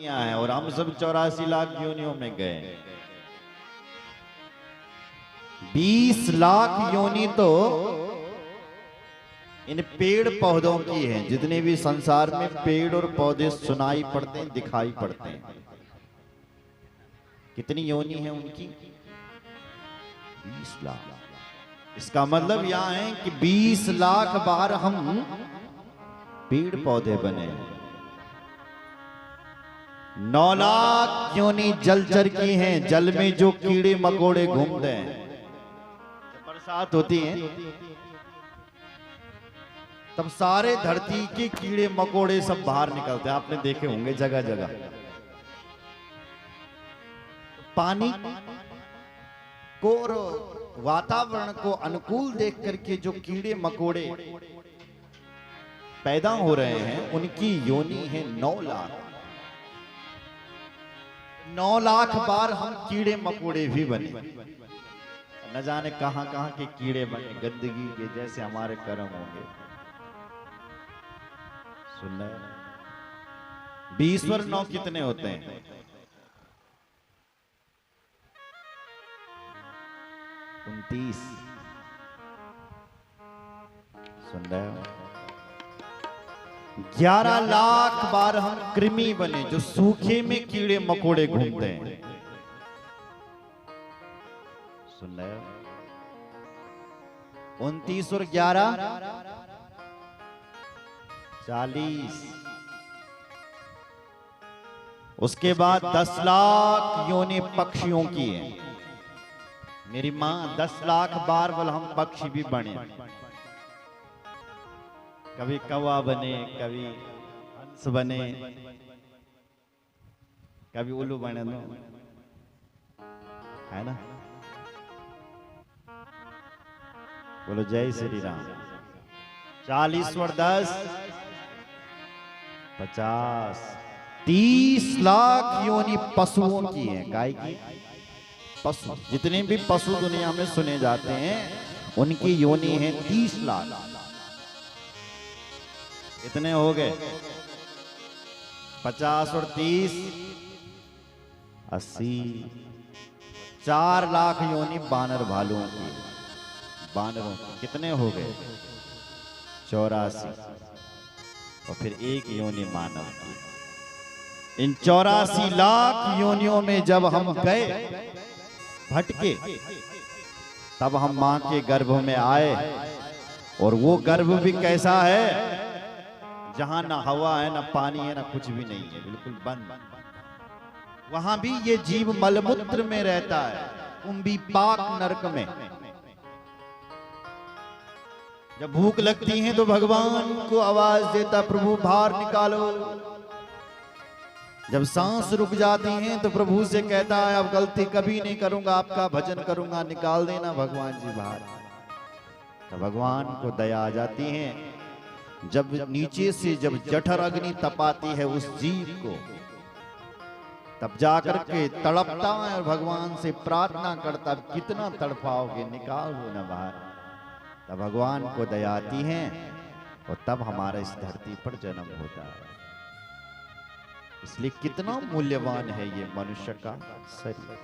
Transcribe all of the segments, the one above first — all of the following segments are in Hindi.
है और हम सब 84 लाख योनियों में गए। 20 लाख योनि तो इन पेड़ पौधों की है। जितने भी संसार में पेड़ और पौधे सुनाई पड़ते हैं, दिखाई पड़ते हैं, कितनी योनि है उनकी? 20 लाख। इसका मतलब यह है कि 20 लाख बार हम पेड़ पौधे बने। 9 लाख योनि जलचर की हैं, जल में जो कीड़े मकोड़े घूमते हैं। जब बरसात होती है तब सारे धरती के कीड़े मकोड़े सब बाहर निकलते हैं। आपने देखे होंगे जगह जगह। पानी को और वातावरण को अनुकूल देख करके जो कीड़े मकोड़े पैदा हो रहे हैं, उनकी योनि है 9 लाख। 9 लाख बार हम कीड़े मकोड़े भी बने। न जाने कहां कहां के कीड़े बने, गंदगी के, जैसे हमारे कर्म होंगे। सुन रहे? 20 पर 9 कितने होते हैं? 29। सुन रहे हो? 11 लाख बार हम कृमि बने, जो सूखे में कीड़े मकोड़े घूमते हैं। सुन रहे हो? 29 और 11 40। उसके बाद 10 लाख योनि पक्षियों की है। मेरी मां 10 लाख बार बोल हम पक्षी भी बने। कभी कौवा बने, कभी हंस बने, कभी उल्लू बने, दो है ना। बोलो जय श्री राम। 40 और 10 50। 30 लाख योनि पशुओं की है। गाय की, पशु, जितने भी पशु दुनिया में सुने जाते हैं उनकी योनि है 30 लाख। कितने हो गए? 50 और 30 80। 4 लाख योनि बानर भालुओं की। बानरों की कितने हो गए? 84। और फिर एक योनि मानव की। इन 84 लाख योनियों में जब हम गए भटके, तब हम मां के गर्भ में आए। और वो गर्भ भी कैसा है? जहां ना हवा है, ना पानी है, ना कुछ भी नहीं है, बिल्कुल बंद। वहां भी ये जीव मलमूत्र में रहता है, कुंभी पाक नरक में। जब भूख लगती है तो भगवान को आवाज देता, प्रभु बाहर निकालो। जब सांस रुक जाती हैं तो प्रभु से कहता है, अब गलती कभी नहीं करूंगा, आपका भजन करूंगा, निकाल देना भगवान जी बाहर। तो भगवान को दया आ जाती है। जब नीचे से जब जठर अग्नि तपाती है उस जीव को, तब जाकर के तड़पता है और भगवान से प्रार्थना करता, कितना तड़पाओगे, निकाल दो ना बाहर। तब भगवान को दया आती है और तब हमारा इस धरती पर जन्म होता है। इसलिए कितना मूल्यवान है ये मनुष्य का शरीर।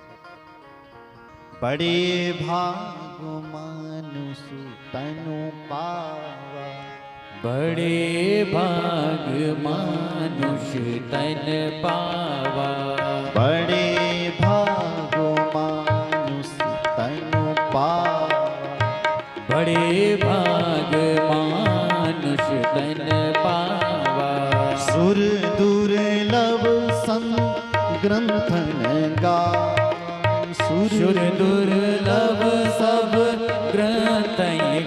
बड़े भाग मानुष तनु पावा, बड़े भाग मानुष तन पावा। बड़े भाग मानुष तनु पावा। बड़े भाग मानुष तन पावा। सुर दुर्लभ ग्रंथन गा। सुर दुर्लभ सब ग्रंथ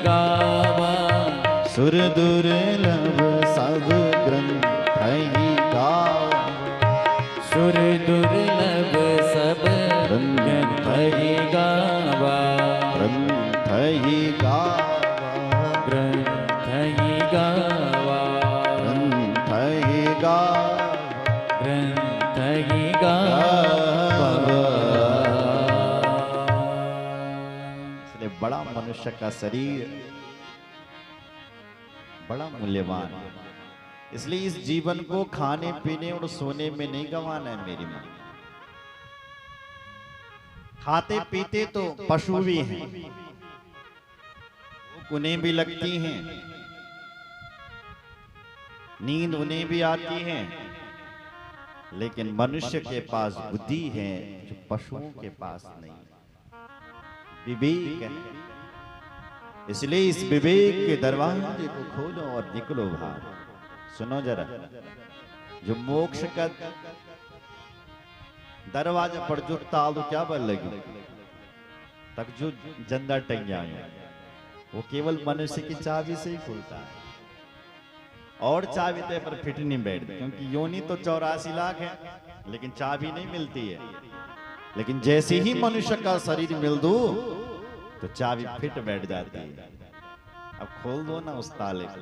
गावा। सुर दुर्लभ सब ग्रंथ गावा। सुर दुर्लभ सब ग्रंथ गावा। ग्रंथ गावा। ग्रंथ गावा। ग्रंथ गावा। ग्रंथ गावा। इसलिए बड़ा मनुष्य का शरीर बड़ा मूल्यवान। इसलिए इस जीवन को खाने पीने और सोने में नहीं गंवाना है मेरी माँ। खाते पीते तो पशु भी हैं, उन्हें भी लगती हैं, नींद उन्हें भी आती है, लेकिन मनुष्य के पास बुद्धि है जो पशुओं के पास नहीं। विवेक है, इसलिए इस विवेक के दरवाजे को खोलो और निकलो बाहर। सुनो जरा, जो मोक्ष का दरवाजा पर जो तालू क्या बल लगी तक जो जंदा टंगिया वो केवल मनुष्य की चाबी से ही खुलता है, और चाबी ते पर फिट नहीं बैठती, क्योंकि योनि तो 84 लाख है लेकिन चाबी नहीं मिलती है। लेकिन जैसे ही मनुष्य का शरीर मिल दो तो चाबी फिट बैठ जाती है। अब खोल दो ना उस ताले को।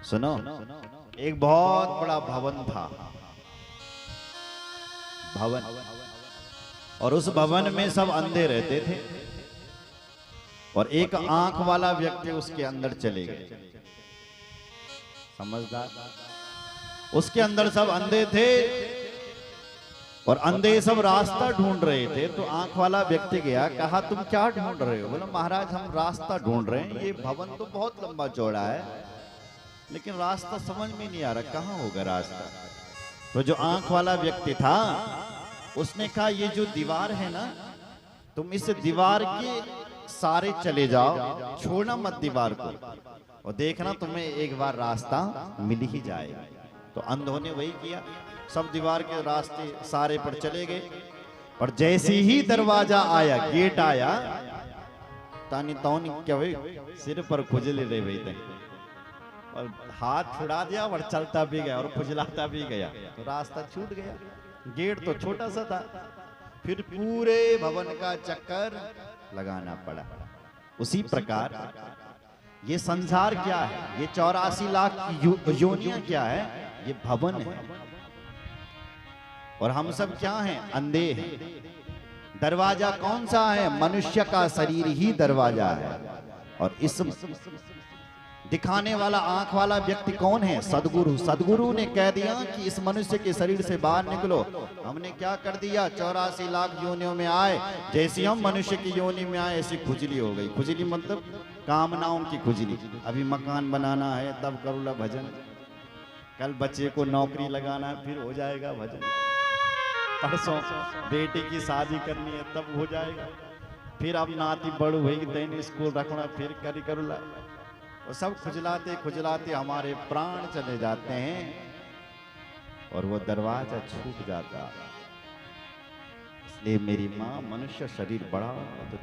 सुनो, एक बहुत बड़ा भवन था, भवन, और उस भवन में सब अंधे रहते थे, और एक आंख वाला व्यक्ति उसके अंदर चले गए। समझदार, उसके अंदर सब अंधे थे और अंधे सब रास्ता ढूंढ रहे थे। तो आंख वाला व्यक्ति गया, कहा तुम क्या ढूंढ रहे हो? बोला महाराज हम रास्ता ढूंढ रहे हैं, ये भवन तो बहुत लंबा चौड़ा है लेकिन रास्ता समझ में नहीं आ रहा, कहाँ होगा रास्ता? तो जो आंख वाला व्यक्ति था उसने कहा ये जो दीवार है ना, तुम इस दीवार के सारे चले जाओ, छोड़ना मत दीवार को, और देखना तुम्हें एक बार रास्ता मिल ही जाएगा। तो अंधों ने वही किया, सब दीवार के रास्ते सारे पर चले गए, और जैसे ही दरवाजा आया, गेट आया, तानी तौनी क्या हुई, सिर पर खुजली रह गई थे, और हाथ छुड़ा दिया और चलता भी गया और खुजलाता भी गया, तो रास्ता छूट गया। गेट तो छोटा सा था, फिर पूरे भवन का चक्कर लगाना पड़ा। उसी प्रकार ये संसार क्या है, ये 84 लाख योनियां क्या है, ये भवन है, और हम सब क्या हैं? अंधे हैं। दरवाजा कौन सा है? मनुष्य का शरीर ही दरवाजा है, और इस दिखाने वाला आंख वाला व्यक्ति कौन है? सदगुरु। सदगुरु ने कह दिया कि इस मनुष्य के शरीर से बाहर निकलो। हमने क्या कर दिया? 84 लाख योनियों में आए, जैसे हम मनुष्य की योनि में आए ऐसी खुजली हो गई। खुजली मतलब कामनाओं की खुजली। अभी मकान बनाना है तब करूला भजन, कल बच्चे को नौकरी लगाना है फिर हो जाएगा भजन, परसों बेटी की शादी करनी है तब हो जाएगा, फिर अब नाती बड़ हुई तेन स्कूल रखना फिर करी करूला। और सब खुजलाते खुजलाते हमारे प्राण चले जाते हैं और वो दरवाजा छूट जाता। इसलिए मेरी माँ, मनुष्य शरीर बड़ा अद्भुत,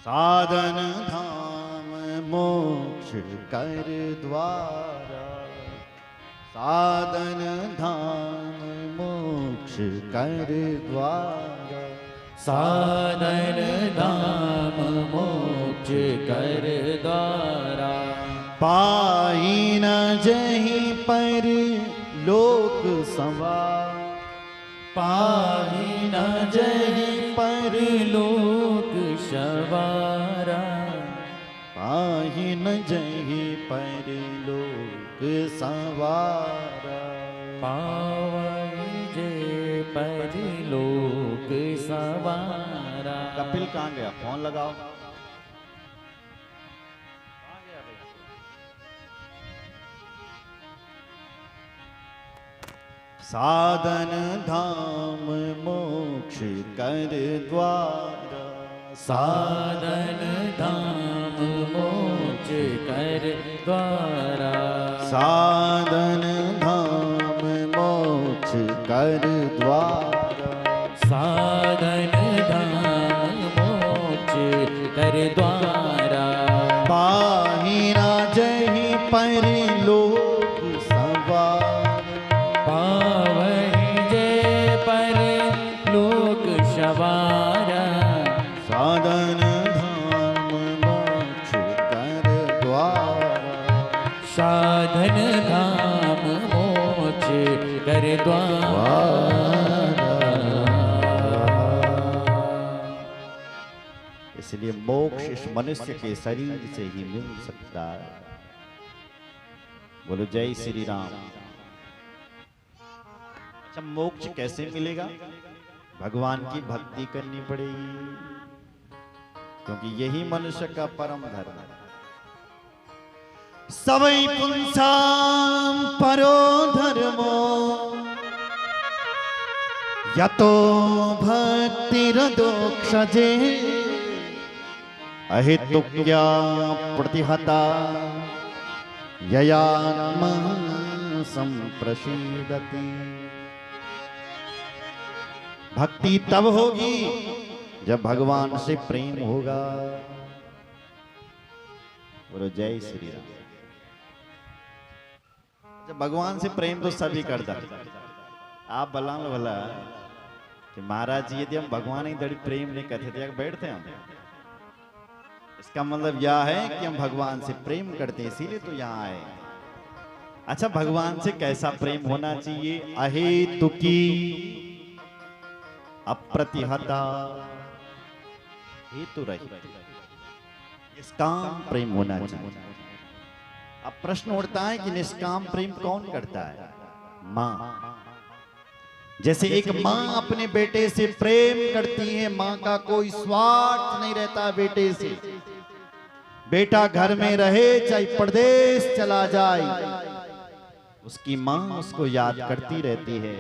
साधन धाम मोक्ष कर द्वारा, साधन धाम मोक्ष कर द्वारा, साधन धाम मोक्ष कर द्वारा, पाई न जहीं पर लोक संवार, पाहि न जहीं पर लोक सवारा, पाहि न जहीं पर लोक संवारा, पावहि जे पर लोक सवारा। कपिल कहाँ गया? फोन लगाओ। साधन धाम मोक्ष कर द्वारा, साधन धाम मोक्ष कर द्वारा, साधन धाम मोक्ष कर द्वारा, साधन धाम मोक्ष कर द्वारा, पाहि न जहीं पर लोक सवार, पावहि जे पर लोक सवारा, साधन धाम मोक्ष कर द्वारा, साधन धाम मोक्ष कर द्वारा। इसलिए मोक्ष इस मनुष्य के शरीर से ही मिल सकता है। बोलो जय श्री राम। अच्छा, मोक्ष कैसे मिलेगा? भगवान की भक्ति करनी पड़ेगी, क्योंकि यही मनुष्य का परम धर्म है। सवै पुंसाम परो धर्मो यतो भक्तिरदोक्षजे अहेतुक्या प्रतिहता ययात्मा संप्रसीदति। भक्ति तब होगी जब भगवान से प्रेम होगा। बोलो जय श्री राम। जब भगवान से प्रेम तो सभी करता, आप बला भला कि महाराज जी यदि हम भगवान ही दड़ी प्रेम नहीं करते थे बैठते हम। इसका मतलब यह है कि हम भगवान से प्रेम करते हैं, इसीलिए तो यहाँ आए। अच्छा, भगवान से कैसा प्रेम होना चाहिए? अहेतुकी अप्रतिहता हेतु रहित निष्काम प्रेम होना चाहिए। अब प्रश्न उठता है कि निष्काम प्रेम कौन करता है? माँ। जैसे एक माँ अपने बेटे से प्रेम करती है, माँ का कोई स्वार्थ नहीं रहता बेटे से। बेटा घर में रहे चाहे परदेश चला जाए, उसकी माँ उसको याद करती रहती है।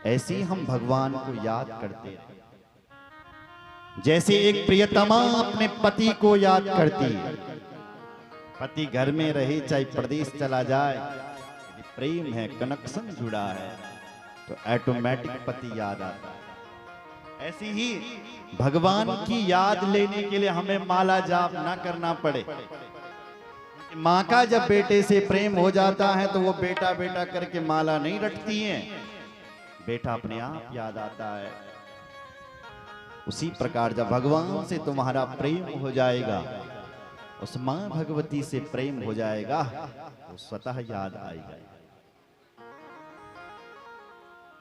ऐसे ही हम भगवान को याद करते हैं। जैसे एक प्रियतमा अपने पति को याद करती है, पति घर में रहे चाहे प्रदेश चला जाए, यदि प्रेम है, कनेक्शन जुड़ा है, तो ऑटोमेटिक पति याद आता है। ऐसी ही भगवान की याद लेने के लिए हमें माला जाप ना करना पड़े। माँ का जब बेटे से प्रेम हो जाता है तो वो बेटा बेटा करके माला नहीं रटती है, बेटा अपने आप याद आता है। उसी प्रकार जब भगवान से तुम्हारा प्रेम हो जाएगा, उस मां भगवती से प्रेम हो जाएगा, तो स्वतः याद आएगा।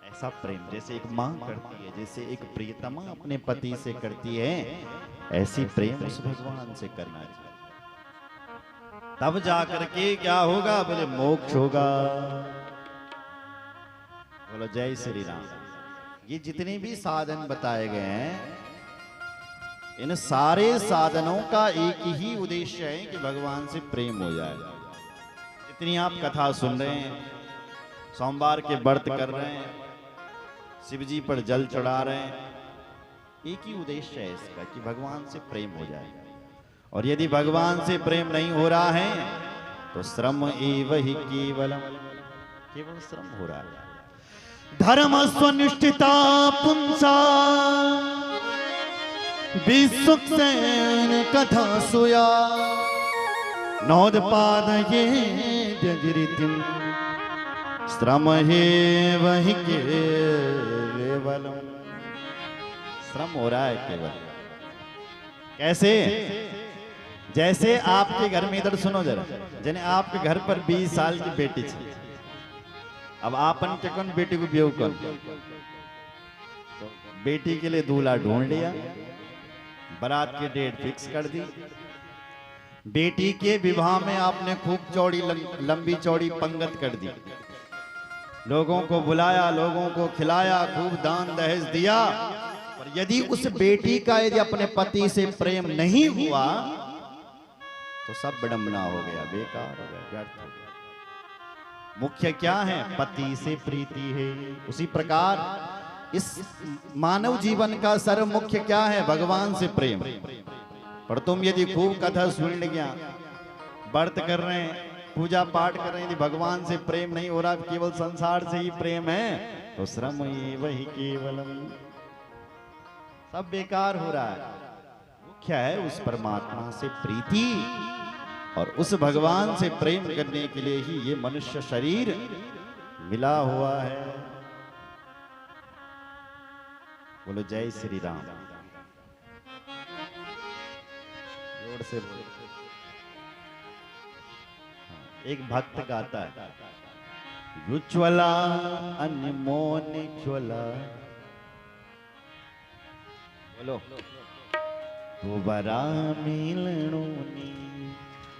ऐसा प्रेम जैसे एक मां करती है, जैसे एक प्रियतमा अपने पति से करती है, ऐसी प्रेम उस भगवान से करना चाहिए। तब जाकर के क्या होगा? बोले मोक्ष होगा। बोलो जय श्री राम। ये जितने भी साधन बताए गए हैं, इन सारे साधनों का एक ही उद्देश्य है कि भगवान से प्रेम हो जाए। जितनी आप कथा सुन रहे हैं, सोमवार के व्रत कर रहे हैं, शिव जी पर जल चढ़ा रहे हैं, एक ही उद्देश्य है इसका कि भगवान से प्रेम हो जाए। और यदि भगवान से प्रेम नहीं हो रहा है तो श्रम एव ही केवलम, केवल श्रम हो रहा है। धर्म स्वनिष्ठिता पुंसा विसुक्सेन कथा सुया नोदपाद ये जगरितिम श्रम हे वही केवलम। श्रम हो रहा है केवल। कैसे? जैसे आपके घर में, इधर सुनो जरा, जिन्हें आपके घर पर 20 साल की बेटी थी, अब आपन के कौन बेटी को ब्याह कौन, तो बेटी के लिए दूल्हा ढूंढ लिया, बारात की डेट फिक्स कर दी, बेटी के विवाह में आपने खूब चौड़ी लंबी चौड़ी पंगत कर दी, लोगों को बुलाया, लोगों को खिलाया, खूब दान दहेज दिया। और यदि उस बेटी का यदि अपने पति से प्रेम नहीं हुआ तो सब विडंबना हो गया, बेकार हो गया, व्यर्थ हो गया। मुख्य क्या है? पति से प्रीति है। उसी प्रकार इस मानव जीवन का सर्व मुख्य क्या है? भगवान से प्रेम। पर तुम यदि खूब कथा सुन लिया, व्रत कर रहे हैं, पूजा पाठ कर रहे हैं, यदि भगवान से प्रेम नहीं हो रहा, केवल संसार से ही प्रेम है, तो श्रम वही केवलम, सब बेकार हो रहा है। मुख्य है उस परमात्मा से प्रीति, और उस भगवान से प्रेम करने के लिए ही ये मनुष्य शरीर मिला हुआ है। बोलो जय श्री राम। जोर से बोलो। एक भक्त गाता है, उज्ज्वला अनमोल ज्वला, बोलो दोबारा मिलनोनी।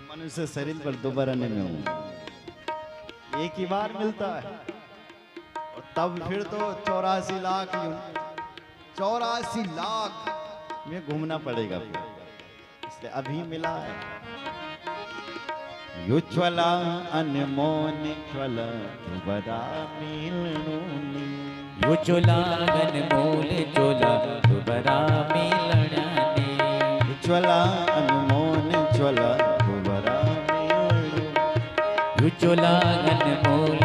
मनुष्य शरीर पर दोबारा नहीं मिलूं, एक ही बार मिलता है। और तब फिर तो 84 लाख 84 लाख में घूमना पड़ेगा फिर, इसलिए अभी मिला है। युच्वला अनमोल ज्वला बड़ा मिलनोनी, युचुला अनमोल चोला दुबरा मिलने, युच्वला अनमोल ज्वला बड़ा मिलनोनी, युचुला अनमोल